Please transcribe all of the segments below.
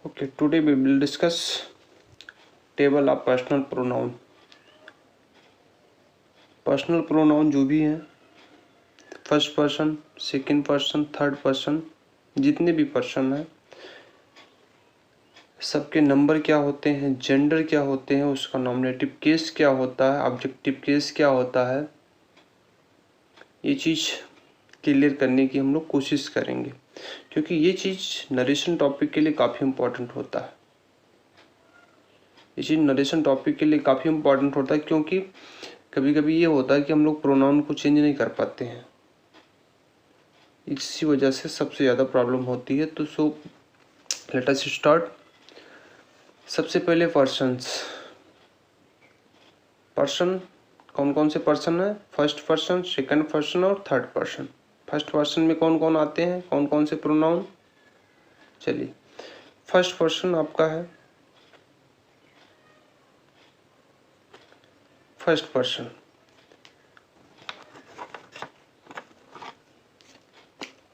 Okay, today we will discuss table of personal pronoun. Personal pronoun जो भी हैं, first person, second person, third person, जितने भी person हैं सबके नंबर क्या होते हैं, जेंडर क्या होते हैं, उसका नॉमिनेटिव केस क्या होता है, ऑब्जेक्टिव केस क्या होता है, ये चीज़ क्लियर करने की हम लोग कोशिश करेंगे, क्योंकि ये चीज़ नरेशन टॉपिक के लिए काफ़ी इम्पोर्टेंट होता है। ये चीज़ नरेशन टॉपिक के लिए काफ़ी इम्पोर्टेंट होता है, क्योंकि कभी कभी ये होता है कि हम लोग प्रोनाउन को चेंज नहीं कर पाते हैं, इसी वजह से सबसे ज़्यादा प्रॉब्लम होती है। तो लेट अस स्टार्ट। सबसे पहले पर्सन्स। पर्सन कौन कौन से पर्सन है? फर्स्ट पर्सन, सेकंड पर्सन और थर्ड पर्सन। फर्स्ट पर्सन में कौन कौन आते हैं, कौन कौन से प्रोनाउन? चलिए, फर्स्ट पर्सन आपका है फर्स्ट पर्सन।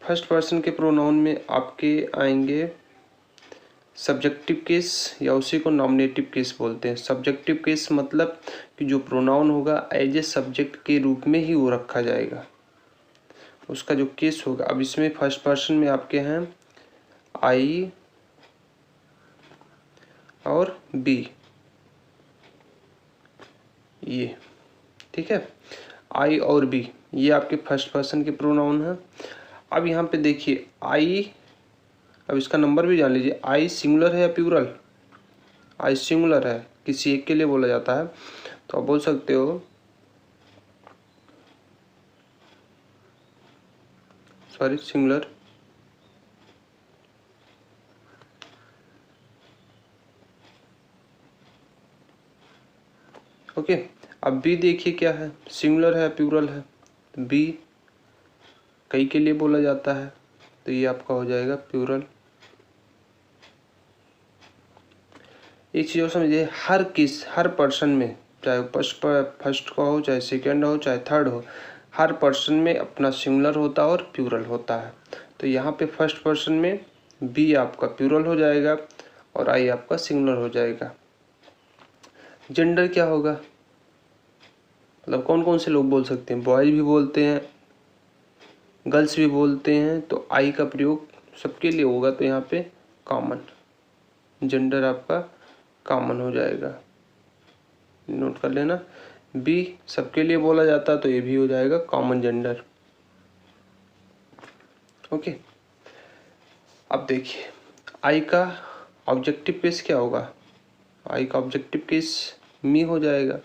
फर्स्ट पर्सन के प्रोनाउन में आपके आएंगे सब्जेक्टिव केस, या उसी को नॉमिनेटिव केस बोलते हैं। सब्जेक्टिव केस मतलब कि जो प्रोनाउन होगा एज ए सब्जेक्ट के रूप में ही वो रखा जाएगा, उसका जो केस होगा। अब इसमें फर्स्ट पर्सन में आपके हैं आई और बी, ये ठीक है, आई और बी, ये आपके फर्स्ट पर्सन के प्रोनाउन हैं। अब यहाँ पे देखिए आई, अब इसका नंबर भी जान लीजिए। आई सिंगुलर है या प्लूरल? आई सिंगुलर है, किसी एक के लिए बोला जाता है, तो आप बोल सकते हो सॉरी सिंगुलर। ओके, अब बी देखिए क्या है, सिंगुलर है प्लूरल है? बी कई के लिए बोला जाता है, तो ये आपका हो जाएगा प्लूरल। एक चीज़ और समझिए, हर किस हर पर्सन में, चाहे फर्स्ट का हो, चाहे सेकेंड हो, चाहे थर्ड हो, हर पर्सन में अपना सिंगुलर होता है और प्लूरल होता है। तो यहाँ पे फर्स्ट पर्सन में बी आपका प्लूरल हो जाएगा और आई आपका सिंगुलर हो जाएगा। जेंडर क्या होगा, मतलब कौन कौन से लोग बोल सकते हैं? बॉयज भी बोलते हैं, गर्ल्स भी बोलते हैं, तो आई का प्रयोग सबके लिए होगा, तो यहाँ पे कॉमन, जेंडर आपका कॉमन हो जाएगा, नोट कर लेना। बी सबके लिए बोला जाता है, तो ये भी हो जाएगा कॉमन जेंडर। ओके, अब देखिए आई का ऑब्जेक्टिव केस क्या होगा? आई का ऑब्जेक्टिव केस मी हो जाएगा।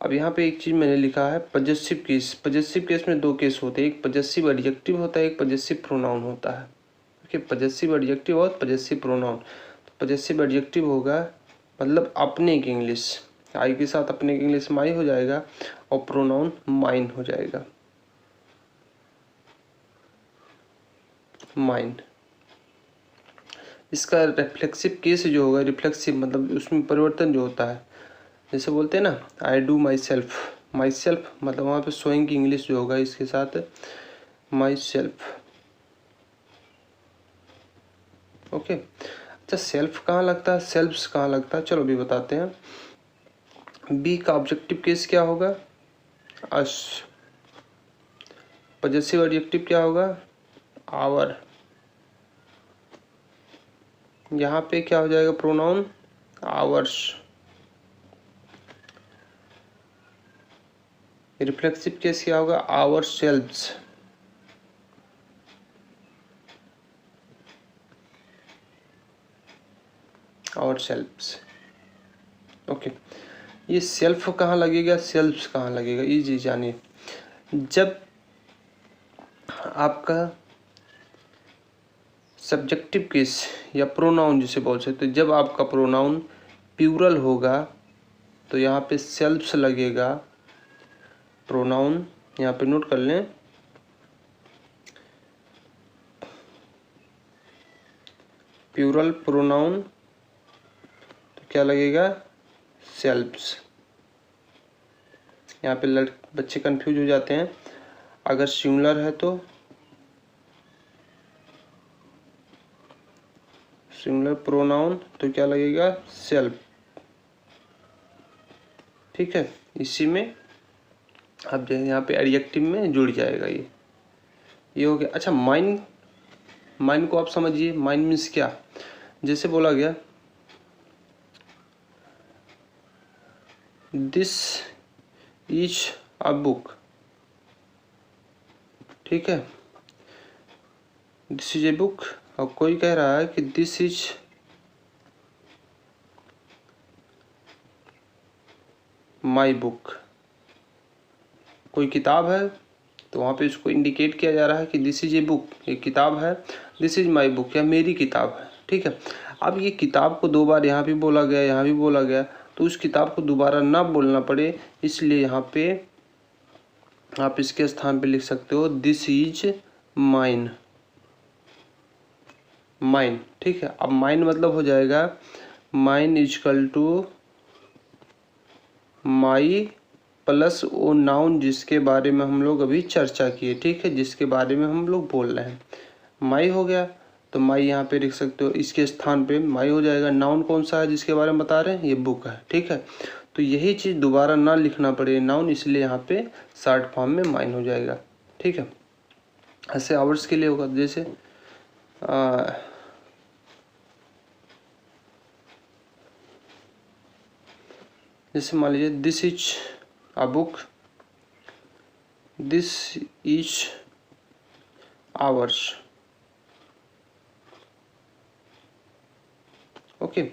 अब यहाँ पे एक चीज मैंने लिखा है पजेसिव केस। पजेसिव केस में दो केस होते हैं, एक पजेसिव एडजेक्टिव होता है, एक पजेसिव प्रोनाउन होता है। देखिए, पजेसिव एडजेक्टिव और पजेसिव प्रोनाउन। तो पजेसिव एडजेक्टिव होगा मतलब अपने की इंग्लिश, आई के साथ अपने की इंग्लिश माई हो जाएगा, और प्रोनाउन माइन हो जाएगा, माइन। इसका रिफ्लेक्सिव केस जो होगा, रिफ्लेक्सिव मतलब उसमें परिवर्तन जो होता है, जैसे बोलते हैं ना I do my self, my self मतलब वहाँ पे सोइंग की इंग्लिश जो होगा इसके साथ माई सेल्फ। ओके, अच्छा सेल्फ कहाँ लगता है, सेल्फ्स कहाँ लगता है, चलो अभी बताते हैं। बी का ऑब्जेक्टिव केस क्या होगा? अस। पजेसिव एडजेक्टिव क्या होगा? आवर। यहाँ पे क्या हो जाएगा? Pronoun hours. रिफ्लेक्सिव केस क्या होगा? Ourselves. Ourselves. Okay, ये सेल्फ कहाँ लगेगा, सेल्फ्स कहाँ लगेगा, ये चीज जानिए। जब आपका सब्जेक्टिव केस या प्रोनाउन जिसे बोल सकते हैं, जब आपका प्रोनाउन प्लूरल होगा तो यहाँ पे सेल्फ्स लगेगा। प्रोनाउन यहाँ पे नोट कर लें, प्लूरल प्रोनाउन तो क्या लगेगा? सेल्फ्स। यहाँ पे बच्चे कंफ्यूज हो जाते हैं, अगर सिंगुलर है तो सिंगुलर प्रोनाउन तो क्या लगेगा, सेल्फ। ठीक है, इसी में अब जो यहाँ पे एडजेक्टिव में जुड़ जाएगा ये हो गया। अच्छा, माइन, माइन को आप समझिए। माइन मीन्स क्या, जैसे बोला गया दिस इज अ बुक। ठीक है, दिस इज ए बुक, और कोई कह रहा है कि दिस इज माई बुक। कोई किताब है तो वहाँ पे इसको इंडिकेट किया जा रहा है कि दिस इज ए बुक, ये किताब है, दिस इज माई बुक, या मेरी किताब है। ठीक है, अब ये किताब को दो बार यहाँ भी बोला गया, यहाँ भी बोला गया, तो उस किताब को दोबारा ना बोलना पड़े, इसलिए यहाँ पे आप इसके स्थान पे लिख सकते हो दिस इज माइन। माइन, ठीक है। अब माइन मतलब हो जाएगा mine is equal to my plus वो नाउन जिसके बारे में हम लोग अभी चर्चा किए। ठीक है, जिसके बारे में हम लोग बोल रहे हैं। माई हो गया तो माई यहाँ पे लिख सकते हो, इसके स्थान पे माई हो जाएगा। नाउन कौन सा है जिसके बारे में बता रहे हैं, ये बुक है। ठीक है, तो यही चीज़ दोबारा ना लिखना पड़े नाउन, इसलिए यहाँ पे शॉर्ट फॉर्म में माइन हो जाएगा। ठीक है, ऐसे आवर्स के लिए होगा, जैसे जैसे मान लीजिए this is a book, this is ours. Okay,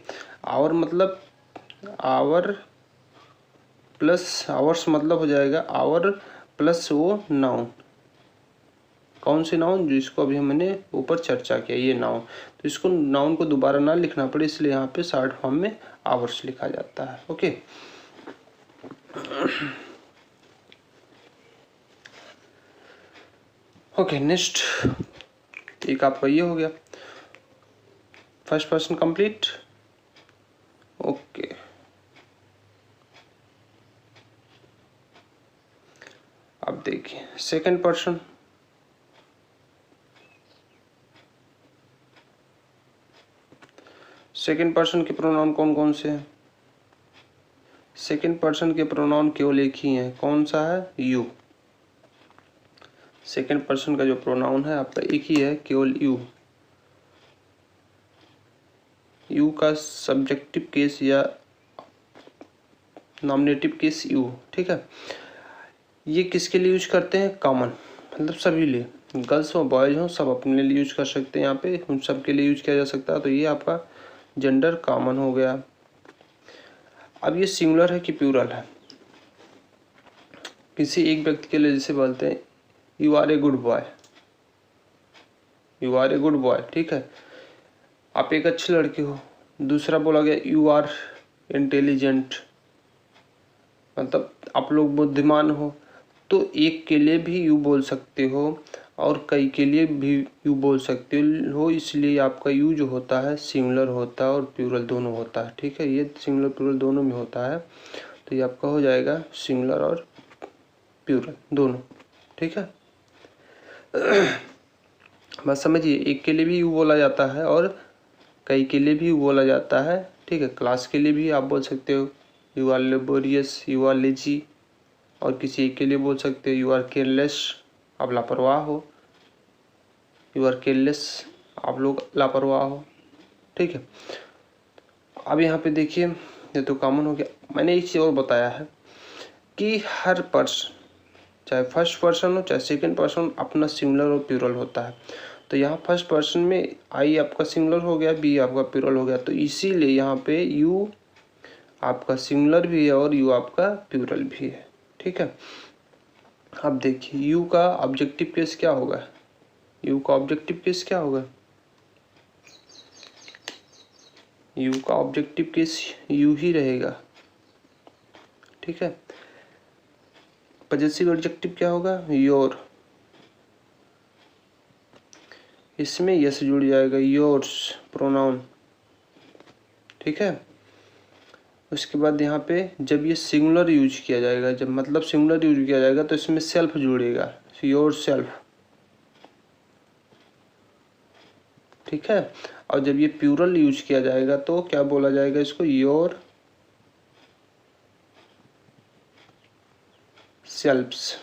our मतलब आवर प्लस आवर्स मतलब हो जाएगा आवर प्लस वो नाउन। कौन सी नाउन, जिसको अभी हमने ऊपर चर्चा किया, ये नाउन। तो इसको नाउन को दोबारा ना लिखना पड़े, इसलिए यहाँ पे शॉर्ट फॉर्म में आवर्स लिखा जाता है। ओके, ओके, नेक्स्ट एक आपका ये हो गया, फर्स्ट पर्सन कंप्लीट। ओके, अब देखिए सेकंड पर्सन। सेकंड पर्सन के प्रोनाउन कौन कौन से हैं? सेकंड पर्सन के प्रोनाउन केवल एक ही है, कौन सा है, यू। सेकंड पर्सन का जो प्रोनाउन है आपका एक ही है, केवल यू। यू का सब्जेक्टिव केस या नॉमिनेटिव केस यू। ठीक है, ये किसके लिए यूज करते हैं, कॉमन, मतलब सभी लिए, गर्ल्स हो बॉयज हो सब अपने लिए यूज कर सकते हैं, यहाँ पे उन सब के लिए यूज किया जा सकता है। तो ये आपका जेंडर कॉमन हो गया। अब ये सिंगुलर है कि प्लूरल है, किसी एक व्यक्ति के लिए जैसे बोलते हैं you are a good boy, you are a good boy. ठीक है, आप एक अच्छी लड़की हो। दूसरा बोला गया यू आर इंटेलिजेंट, मतलब आप लोग बुद्धिमान हो। तो एक के लिए भी यू बोल सकते हो और कई के लिए भी यू बोल सकते हो, इसलिए आपका यू जो होता है सिंगुलर होता है और प्लूरल दोनों होता है। ठीक है, ये सिंगुलर प्लूरल दोनों में होता है, तो ये आपका हो जाएगा सिंगुलर और प्लूरल दोनों। ठीक है, बस समझिए, एक के लिए भी यू बोला जाता है और कई के लिए भी यू बोला जाता है। ठीक है, क्लास के लिए भी आप बोल सकते हो you are laborious, you are lazy, और किसी एक के लिए बोल सकते हो यू आर केयरलेस, आप लापरवाह हो, यू आर केयरलेस, आप लोग लापरवाह हो। ठीक है, अब यहाँ पे देखिए ये तो कॉमन हो गया। मैंने एक चीज़ और बताया है कि हर पर्सन, चाहे फर्स्ट पर्सन हो चाहे सेकंड पर्सन, अपना सिंगुलर और प्लूरल होता है। तो यहाँ फर्स्ट पर्सन में आई आपका सिंगुलर हो गया, बी आपका प्लूरल हो गया, तो इसीलिए यहाँ पे यू आपका सिंगुलर भी है और यू आपका प्लूरल भी है। ठीक है, अब देखिए यू का ऑब्जेक्टिव केस क्या होगा, यू का ऑब्जेक्टिव केस क्या होगा, यू का ऑब्जेक्टिव केस यू ही रहेगा। ठीक है, पॉजेसिव एडजेक्टिव क्या होगा, योर, इसमें यस जुड़ जाएगा, योर्स प्रोनाउन। ठीक है, उसके बाद यहाँ पे जब ये सिंगुलर यूज किया जाएगा, जब मतलब सिंगुलर यूज किया जाएगा तो इसमें सेल्फ जुड़ेगा, योर सेल्फ। ठीक है। और जब ये प्लूरल यूज किया जाएगा तो क्या बोला जाएगा इसको, योर सेल्फ्स।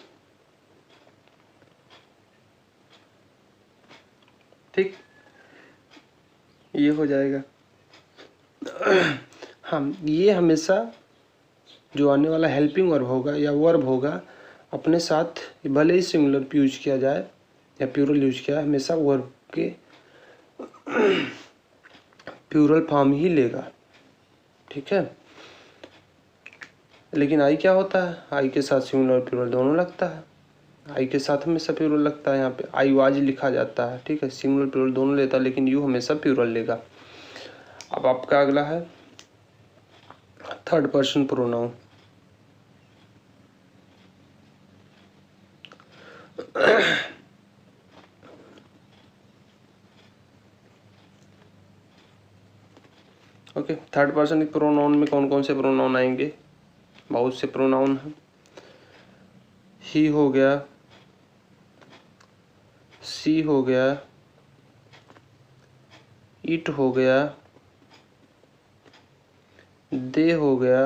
ठीक, ये हो जाएगा। हम ये हमेशा जो आने वाला हेल्पिंग वर्ब होगा या वर्ब होगा अपने साथ, भले ही सिंगुलर यूज किया जाए या प्लूरल यूज किया, हमेशा वर्ब के प्लूरल फॉर्म ही लेगा। ठीक है। लेकिन आई क्या होता है, आई के साथ सिंगुलर प्लूरल दोनों लगता है। आई के साथ हमेशा प्लूरल लगता है, यहाँ पे आई वाज लिखा जाता है। ठीक है, सिंगुलर प्लूरल दोनों लेता है, लेकिन यू हमेशा प्लूरल लेगा। अब आपका अगला है third person pronoun. Okay, third person के प्रोनाउन में कौन कौन से प्रोनाउन आएंगे, बहुत से प्रोनाउन हैं। ही हो गया, सी हो गया, इट हो गया, दे हो गया,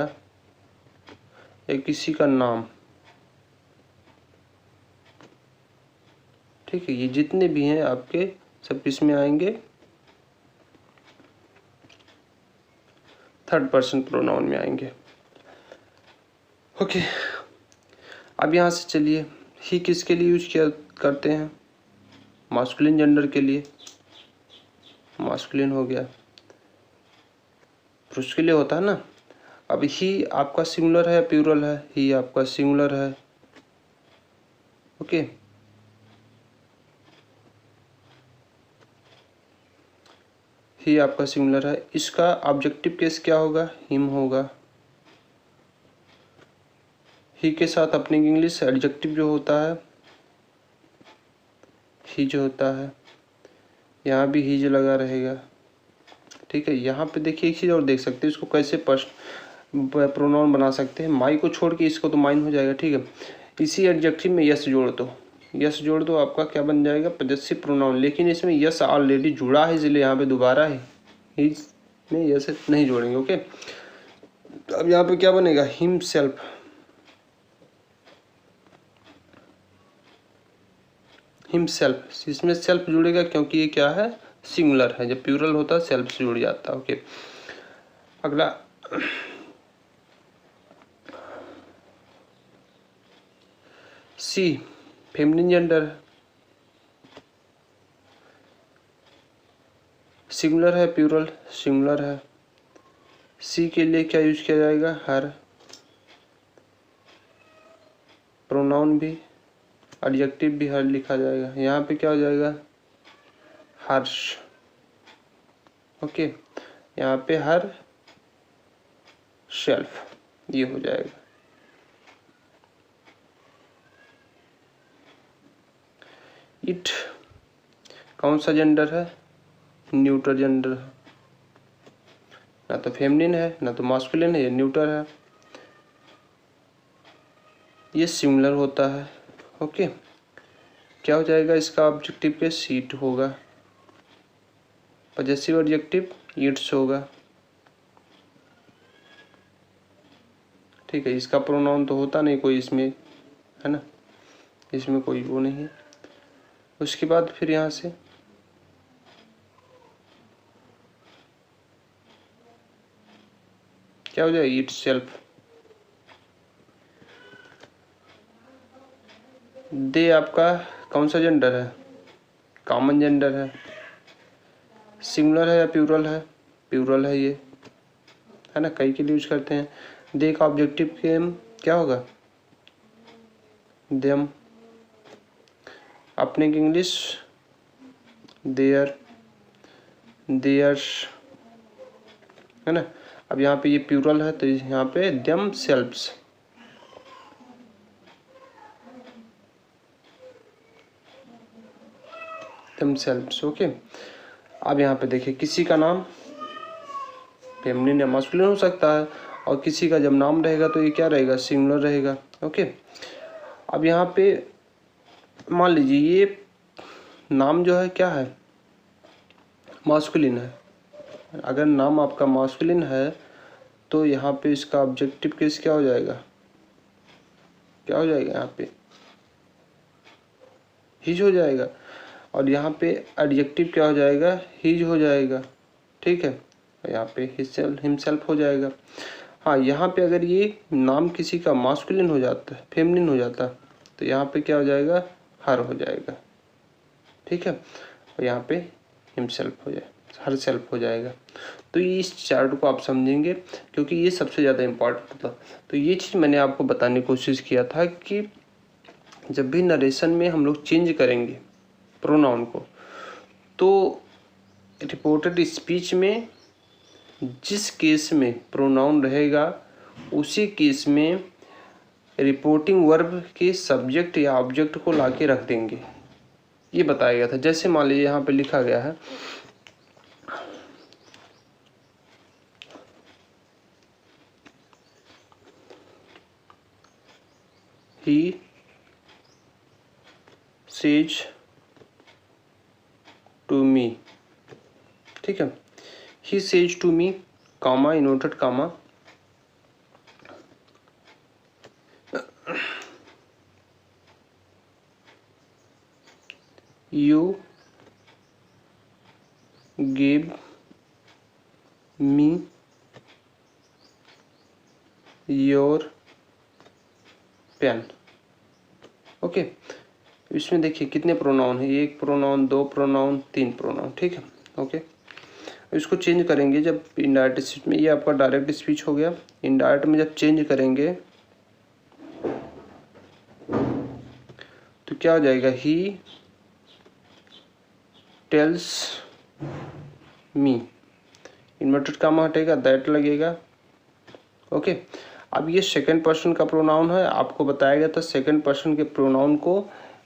या किसी का नाम। ठीक है, ये जितने भी हैं आपके सब किस में आएंगे, थर्ड पर्सन प्रोनाउन में आएंगे। ओके, अब यहाँ से चलिए, ही किसके लिए यूज किया करते हैं, मास्कुलिन जेंडर के लिए, मास्कुलिन हो गया, पुरुष के लिए होता है ना। अब ही आपका सिंगुलर है या प्लूरल है, ही आपका सिंगुलर है। ओके, ही आपका सिंगुलर है, इसका ऑब्जेक्टिव केस क्या होगा, हिम होगा। ही के साथ अपनी इंग्लिश एडजेक्टिव जो होता है, ही जो होता है, यहाँ भी ही जो लगा रहेगा। ठीक है, यहाँ पे देखिए एक चीज़ और देख सकते हैं, इसको कैसे प्रोनाउन बना सकते हैं। माई को छोड़ के इसको तो माइन हो जाएगा। ठीक है, इसी एडजेक्टिव में यस जोड़ दो, यस जोड़ दो, आपका क्या बन जाएगा, पजेसिव प्रोनाउन। लेकिन इसमें यस ऑलरेडी जुड़ा है, इसलिए यहाँ पे दोबारा है ही में यस नहीं जोड़ेंगे। ओके, अब यहाँ पे क्या बनेगा, हिम सेल्फ। हिम सेल्फ, इसमें सेल्फ जुड़ेगा क्योंकि ये क्या है, सिंगुलर है। जब प्लूरल होता है सेल्फ से जुड़ जाता है। ओके, अगला सी, फेमिनिन जेंडर है, सिंगुलर है, प्लूरल सिंगुलर है। सी के लिए क्या यूज किया जाएगा, हर। प्रोनाउन भी, एडजेक्टिव भी हर लिखा जाएगा। यहाँ पे क्या हो जाएगा, हर्ष। ओके, यहाँ पे हर शेल्फ, ये हो जाएगा। इट कौन सा जेंडर है, न्यूटर जेंडर है, ना तो फेमिनिन है ना तो मास्कुलिन है, ये न्यूटर है, ये सिंगुलर होता है। ओके, क्या हो जाएगा इसका ऑब्जेक्टिव के, सीट होगा। पजेसिव एडजेक्टिव इट्स होगा। ठीक है, इसका प्रोनाउन तो होता नहीं कोई इसमें, है ना, इसमें कोई वो नहीं है। उसके बाद फिर यहाँ से क्या हो जाएगा, इट सेल्फ। दे आपका कौन सा जेंडर है, कॉमन जेंडर है। सिंगुलर है या प्लूरल है, प्लूरल है ये, है ना, कई के लिए यूज करते हैं। दे का ऑब्जेक्टिव के क्या होगा, देम। अपने की इंग्लिश देयर, देयर्स, है ना। अब यहाँ पे ये प्लूरल है तो यहाँ पे देम सेल्फ्स। देमसेल्व्स। ओके, अब यहाँ पे देखिए किसी का नाम फेमिनिन या मास्कुलिन हो सकता है, और किसी का जब नाम रहेगा तो ये क्या रहेगा, सिंगुलर रहेगा। ओके, अब यहाँ पे मान लीजिए ये नाम जो है क्या है, मास्कुलिन है, अगर नाम आपका मास्कुलिन है तो यहाँ पे इसका ऑब्जेक्टिव केस क्या हो जाएगा, क्या हो जाएगा, यहाँ पे हिज हो जाएगा, और यहाँ पे एडजेक्टिव क्या हो जाएगा, हिज हो जाएगा, ठीक है, यहाँ पे हिमसेल्फ हो जाएगा। हाँ, यहाँ पे अगर ये नाम किसी का मास्कुलिन हो जाता है, फेमिनिन हो जाता तो यहाँ पे क्या हो जाएगा, हर हो जाएगा, ठीक है, और यहाँ पे हिमसेल्फ हो जाए, हर सेल्फ हो जाएगा। तो ये इस चार्ट को आप समझेंगे क्योंकि ये सबसे ज़्यादा इम्पॉर्टेंट था। तो ये चीज़ मैंने आपको बताने की कोशिश किया था कि जब भी नरेशन में हम लोग चेंज करेंगे प्रोनाउन को, तो रिपोर्टेड स्पीच में जिस केस में प्रोनाउन रहेगा उसी केस में रिपोर्टिंग वर्ब के सब्जेक्ट या ऑब्जेक्ट को लाके रख देंगे, ये बताया गया था। जैसे मान लीजिए यहाँ पे लिखा गया है he says to me, ठीक है, he says to me, comma, inverted comma, you gave me your pen. Okay, इसमें देखिए कितने प्रोनाउन है, एक प्रोनाउन, दो प्रोनाउन, तीन प्रोनाउन, ठीक है। ओके, इसको चेंज करेंगे जब इनडायरेक्ट स्पीच में, ये आपका डायरेक्ट स्पीच हो गया। इनडायरेक्ट में जब चेंज करेंगे तो क्या हो जाएगा, he tells me, inverted comma हटेगा, दैट लगेगा। ओके, अब ये सेकंड पर्सन का प्रोनाउन है, आपको बताया गया था सेकंड पर्सन के प्रोनाउन को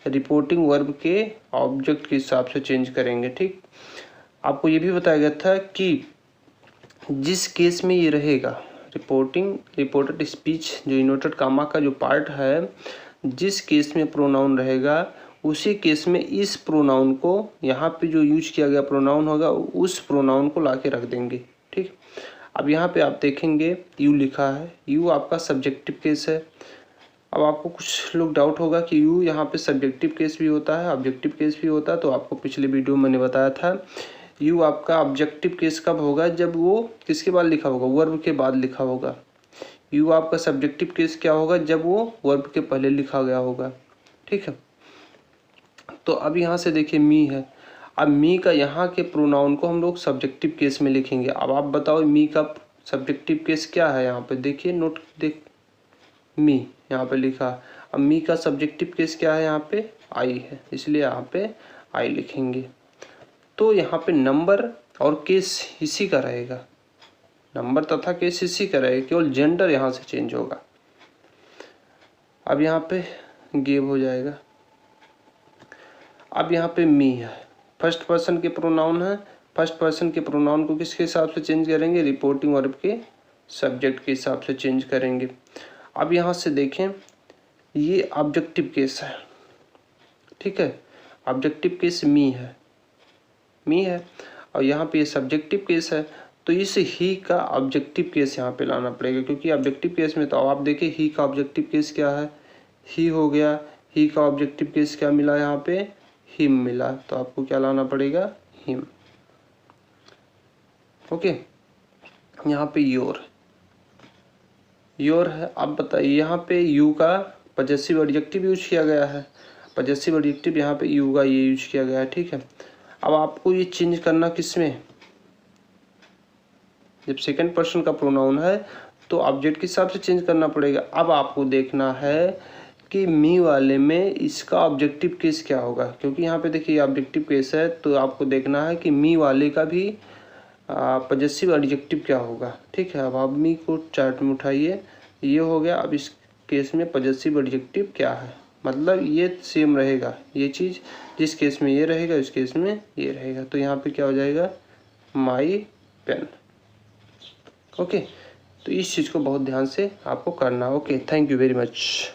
रिपोर्टिंग वर्ब के ऑब्जेक्ट के हिसाब से चेंज करेंगे, ठीक। आपको ये भी बताया गया था कि जिस केस में ये रहेगा रिपोर्टेड स्पीच, जो इन्वर्टेड कामा का जो पार्ट है, जिस केस में प्रोनाउन रहेगा उसी केस में इस प्रोनाउन को, यहाँ पे जो यूज किया गया प्रोनाउन होगा उस प्रोनाउन को ला के रख देंगे, ठीक। अब यहाँ पे आप देखेंगे यू लिखा है, यू आपका सब्जेक्टिव केस है। अब आपको कुछ लोग डाउट होगा कि यू यहाँ पे सब्जेक्टिव केस भी होता है, ऑब्जेक्टिव केस भी होता है, तो आपको पिछले वीडियो में मैंने बताया था यू आपका ऑब्जेक्टिव केस कब होगा, जब वो किसके बाद लिखा होगा, वर्ब के बाद लिखा होगा। यू आपका सब्जेक्टिव केस क्या होगा, जब वो वर्ब के पहले लिखा गया होगा, ठीक है। तो अब यहाँ से देखिए मी है, अब मी का यहाँ के प्रोनाउन को हम लोग सब्जेक्टिव केस में लिखेंगे। अब आप बताओ मी का सब्जेक्टिव केस क्या है, यहाँ पे देखिए नोट, देख मी यहाँ पे लिखा। अब मी का सब्जेक्टिव केस क्या है, यहाँ पे आई है, इसलिए यहाँ पे आई लिखेंगे। तो यहाँ पे नंबर और केस इसी का रहेगा, नंबर तथा केस इसी का रहेगा, केवल जेंडर यहाँ से चेंज होगा। अब यहाँ पे गेव हो जाएगा। अब यहाँ पे मी है, फर्स्ट पर्सन के प्रोनाउन है, फर्स्ट पर्सन के प्रोनाउन को किसके हिसाब से चेंज करेंगे, रिपोर्टिंग वर्ब के सब्जेक्ट के हिसाब से चेंज करेंगे। अब यहाँ से देखें ये ऑब्जेक्टिव केस है, ठीक है, ऑब्जेक्टिव केस मी है, और यहाँ पे ये सब्जेक्टिव केस है, तो इस ही का ऑब्जेक्टिव केस यहाँ पे लाना पड़ेगा, क्योंकि ऑब्जेक्टिव केस में तो आप देखिए ही का ऑब्जेक्टिव केस क्या है, ही हो गया, ही का ऑब्जेक्टिव केस क्या मिला, यहाँ पे हिम मिला, तो आपको क्या लाना पड़ेगा, हिम। ओके, यहाँ पे योर है। अब बताइए यहाँ पे यू का पजेसिव एडजेक्टिव यूज किया गया है, पजेसिव एडजेक्टिव यहाँ पे यू का ये यूज किया गया है, ठीक है। अब आपको ये चेंज करना किसमें, जब सेकंड पर्सन का प्रोनाउन है तो ऑब्जेक्ट के हिसाब से चेंज करना पड़ेगा। अब आपको देखना है कि मी वाले में इसका ऑब्जेक्टिव केस क्या होगा, क्योंकि यहाँ पे देखिए ऑब्जेक्टिव केस है, तो आपको देखना है कि मी वाले का भी पजेसिव एडजेक्टिव क्या होगा, ठीक है। अब आप मी को चार्ट में उठाइए, ये हो गया। अब इस केस में पजेसिव एडजेक्टिव क्या है, मतलब ये सेम रहेगा, ये चीज़ जिस केस में ये रहेगा इस केस में ये रहेगा, तो यहाँ पे क्या हो जाएगा, माई पेन। ओके, तो इस चीज़ को बहुत ध्यान से आपको करना। Okay, thank you very much.